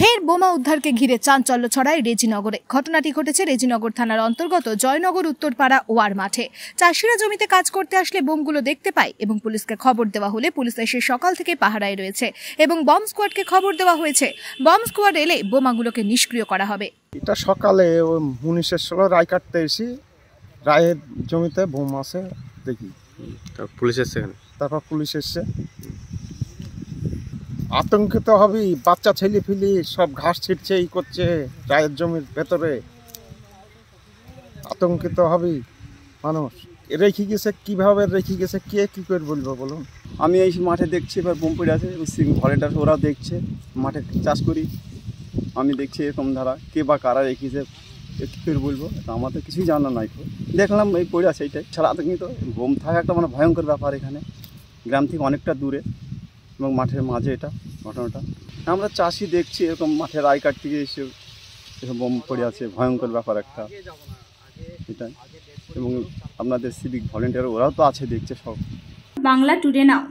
ফের বোমা উদ্ধারকে ঘিরে চাঞ্চল্য ছড়ায় রেজিনগরে। ঘটনাটি ঘটেছে রেজিনগর থানার অন্তর্গত জয়নগর উত্তরপাড়া ওয়ার মাঠে। চাষিরা জমিতে কাজ করতে আসলে বোমগুলো দেখতে পায় এবং পুলিশকে খবর দেওয়া হলে পুলিশ এসে সকাল থেকে পাহারায় রয়েছে এবং বম স্কোয়াডকে খবর দেওয়া হয়েছে। বম স্কোয়াড এলে বোমাগুলোকে নিষ্ক্রিয় করা হবে। এটা সকালে ওই মুনিশের সঙ্গে রায় কাটতে এসি, রায়ের জমিতে বোম আছে দেখি, পুলিশ এসছে, তারপর পুলিশ এসছে। আতঙ্কিত হবি, বাচ্চা ছেলে ফিলি সব ঘাস ছিটছে, ই করছে রায়ের জমির ভেতরে, আতঙ্কিত হবি মানুষ। রেখে গেছে, কিভাবে রেখে গেছে, কে কি করে বলবো বলুন। আমি এই মাঠে দেখছি এবার বোম পড়ে আছে, ভলেন্টার ওরাও দেখছে, মাঠে চাষ করি আমি দেখছি এরকম ধারা, কে বা কারা রেখেছে কী করে বলবো, আমার তো কিছুই জানা নাই। দেখলাম এই পড়ে আছে, এইটাই ছাড়া আতঙ্কিত। বোম থাকা একটা মানে ভয়ঙ্কর ব্যাপার, এখানে গ্রাম থেকে অনেকটা দূরে এবং মাঠের মাঝে এটা ঘটনাটা। আমরা চাষি দেখছি এরকম মাঠে রায় কাটতে গিয়ে এসে এসব বোম পড়ে আছে, ভয়ঙ্কর ব্যাপার একটা এটাই। এবং আপনাদের সিভিক ভলেন্টিয়ার ওরাও তো আছে, দেখছে সব। বাংলা টুডে নাও।